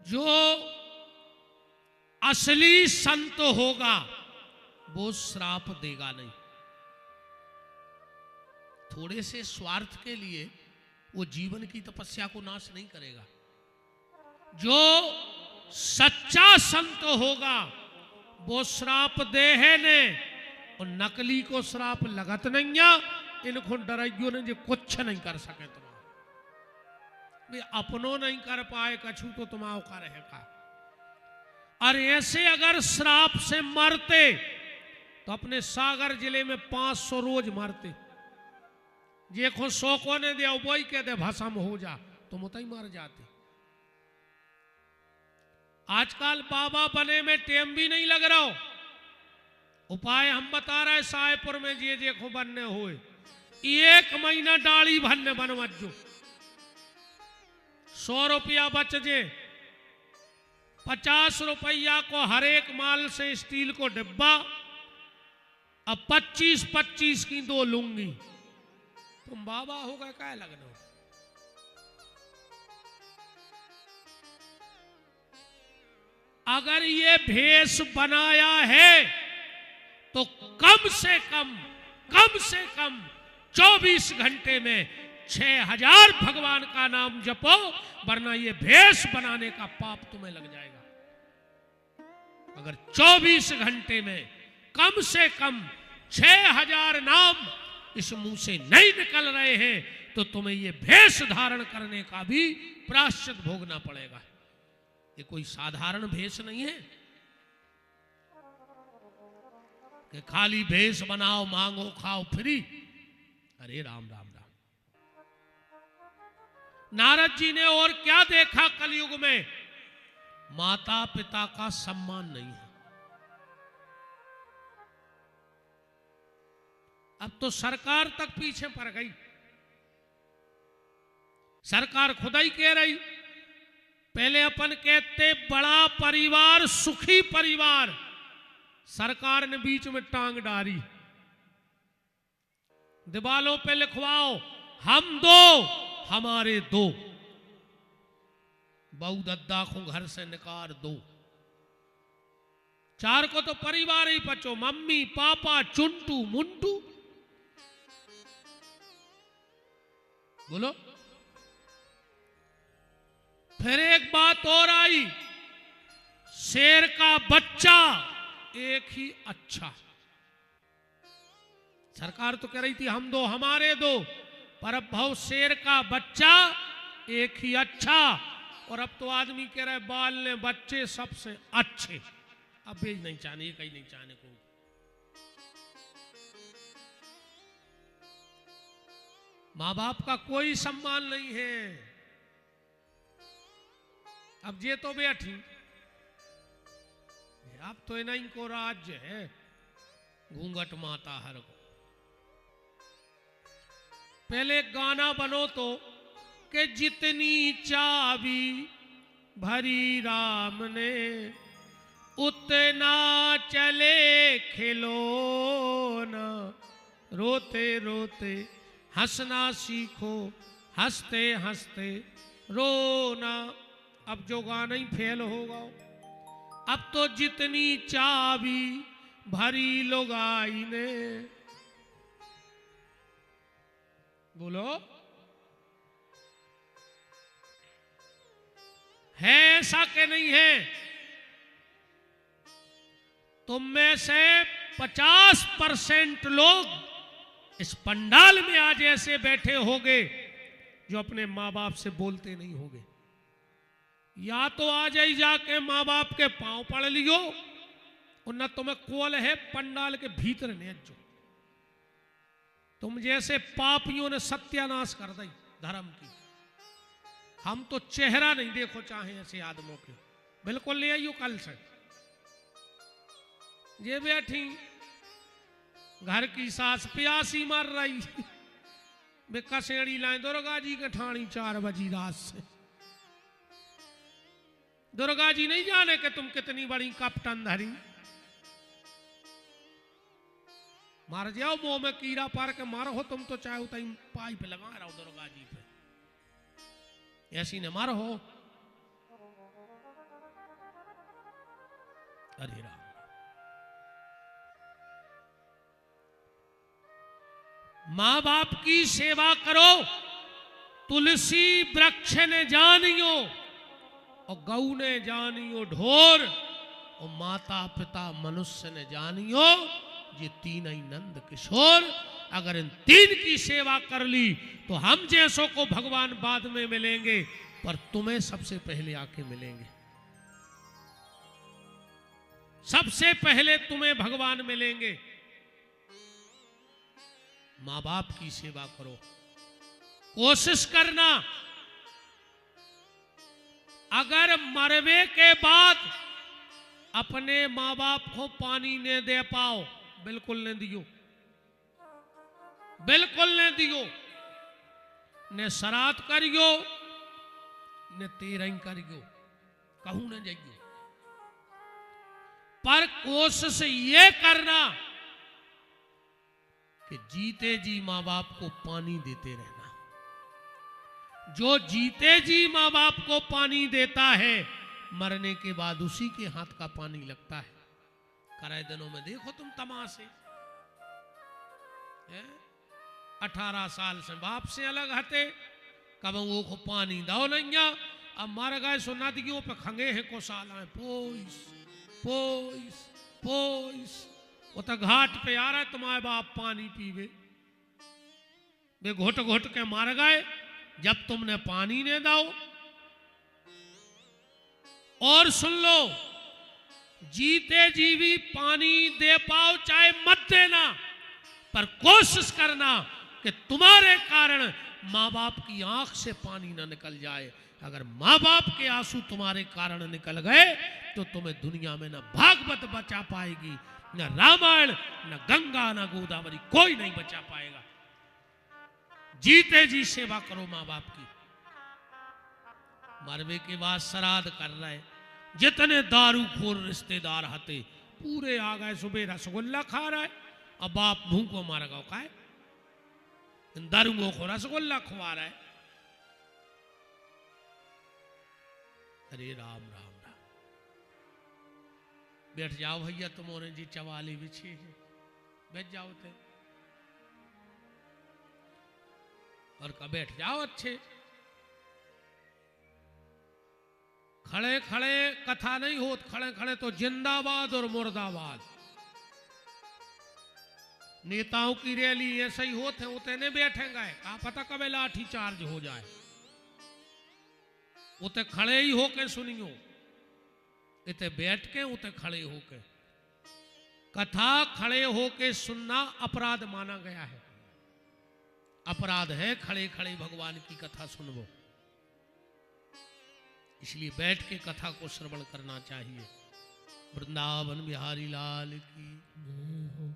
जो असली संत होगा वो श्राप देगा नहीं। थोड़े से स्वार्थ के लिए वो जीवन की तपस्या को नाश नहीं करेगा। जो सच्चा संत होगा वो श्राप दे है ने, और नकली को श्राप लगत नहीं है। इनको डराइयो ने जो कुछ नहीं कर सके तुम्हारा, अपनों नहीं कर पाए कछु तो तुम्हारा का रहेगा। और ऐसे अगर श्राप से मरते तो अपने सागर जिले में 500 रोज मरते। जे को 100 को ने दिया वही कह दे भस्म हो जा, तुम उतना ही मर जाते। आजकल बाबा बने में टेम भी नहीं लग रहा। उपाय हम बता रहे साहेबपुर में जे जे को बनने हुए 1 महीना डाली भरने बनवजो 100 रुपया बच जे। 50 रुपया को हर एक माल से स्टील को डिब्बा, अब 25-25 की 2 लूंगी। तुम बाबा हो गए क्या लगना। अगर ये भेष बनाया है तो कम से कम 24 घंटे में 6000 भगवान का नाम जपो, वरना ये भेष बनाने का पाप तुम्हें लग जाएगा। अगर 24 घंटे में कम से कम 6000 नाम इस मुंह से नहीं निकल रहे हैं तो तुम्हें ये भेष धारण करने का भी प्रायश्चित भोगना पड़ेगा। ये कोई साधारण भेष नहीं है कि खाली भेष बनाओ, मांगो, खाओ, फ्री। अरे राम राम राम। नारद जी ने और क्या देखा कलयुग में? माता पिता का सम्मान नहीं है। अब तो सरकार तक पीछे पड़ गई। सरकार खुद ही कह रही, पहले अपन कहते बड़ा परिवार सुखी परिवार, सरकार ने बीच में टांग डाली। दीवालों पे लिखवाओ हम 2 हमारे 2, बहू दद्दा को घर से निकाल 2। 4 को तो परिवार ही बचो, मम्मी पापा चुंटू मुंटू। बोलो। फिर एक बात और आई, शेर का बच्चा एक ही अच्छा। सरकार तो कह रही थी हम 2 हमारे 2, पर अब भाव शेर का बच्चा एक ही अच्छा। और अब तो आदमी कह रहा है बाल ने बच्चे सबसे अच्छे। अब भी नहीं चाहने, कहीं नहीं चाहने को। मां बाप का कोई सम्मान नहीं है। अब ये तो बैठी, अब तो इन्हीं को राज्य है, घूंघट माता हर को। पहले गाना बनो तो कि जितनी चाबी भरी राम ने उतना चले खिलौना, रोते रोते हंसना सीखो, हंसते हंसते रोना। अब जो गाना ही फेल होगा। अब तो जितनी चाबी भरी लुगाई ने, बोलो है ऐसा कि नहीं है? तुम में से 50% लोग इस पंडाल में आज ऐसे बैठे होंगे जो अपने माँ बाप से बोलते नहीं होंगे। या तो आज ही जाके माँ बाप के पांव पड़ लियो, और न तुम्हें कोल है पंडाल के भीतर ने जो तुम जैसे पापियों ने सत्यानाश कर दी धर्म की। हम तो चेहरा नहीं देखो चाहे ऐसे आदमों के। बिल्कुल ले आइयो कल से। ये बैठी घर की सास प्यासी मर रही, वे कसेड़ी लाए दुर्गा जी के ठाणी 4 बजी रात से। दुर्गा जी नहीं जाने कि तुम कितनी बड़ी कपटन धरी। मार जाओ मुंह में कीड़ा पार के मारो हो तुम तो, चाहे उतनी पाइप लगा रहो दुर्गा जी पे, ऐसी ने मारो हो। हरे राम। मां बाप की सेवा करो, तुलसी वृक्ष ने जानियो और गऊ ने जानियो ढोर, और माता पिता मनुष्य ने जानियो ये तीन ही नंद किशोर। अगर इन तीन की सेवा कर ली तो हम जैसों को भगवान बाद में मिलेंगे, पर तुम्हें सबसे पहले आके मिलेंगे। सबसे पहले तुम्हें भगवान मिलेंगे। मां बाप की सेवा करो, कोशिश करना अगर मरवे के बाद अपने मां बाप को पानी ने दे पाओ, बिल्कुल ने दियो, बिल्कुल ने दियो, ने श्राद्ध करियो ने तेरह करियो, कहूं न जाइयो, पर कोशिश ये करना कि जीते जी मां बाप को पानी देते रहना। जो जीते जी मां बाप को पानी देता है, मरने के बाद उसी के हाथ का पानी लगता है। कराए दिनों में देखो तुम तमाशे, 18 साल से बाप से अलग हते, कब वो को पानी दो नहीं, अब मर गए सो नदियों पे खंगे हैं को साला पोइस पोइस पोइस, वो तो घाट पे आ रहा है तुम्हारे बाप पानी पीवे, वे घुट घुट के मार गए जब तुमने पानी ने दो। और सुन लो, जीते जी भी पानी दे पाओ चाहे मत देना, पर कोशिश करना कि तुम्हारे कारण मां बाप की आंख से पानी ना निकल जाए। अगर मां बाप के आंसू तुम्हारे कारण निकल गए तो तुम्हें दुनिया में न भागवत बचा पाएगी, न रामायण, न गंगा, न गोदावरी, कोई नहीं बचा पाएगा। जीते जी सेवा करो मां बाप की। मरवे के बाद श्राद्ध कर रहे, जितने दारूखोर रिश्तेदार हते पूरे आ गए, सुबह रसगुल्ला खा रहे, अब बाप भूखो मार गो खाए, दारूओं को रसगुल्ला खवा रहा है। अरे राम राम राम। बैठ जाओ भैया, तुम्हारे जी चवाली बिछी है, बैठ जाओ थे और का बैठ जाओ अच्छे। खड़े खड़े कथा नहीं होत, खड़े खड़े तो जिंदाबाद और मुर्दाबाद। नेताओं की रैली ऐसे ही होते, उते नहीं बैठेंगे, कहा पता कब लाठी चार्ज हो जाए, उते खड़े ही होके सुनियो, इते बैठ के उते खड़े होके। कथा खड़े होके सुनना अपराध माना गया है, अपराध है खड़े खड़े भगवान की कथा सुनवो, इसलिए बैठ के कथा को श्रवण करना चाहिए। वृंदावन बिहारी लाल की जय हो।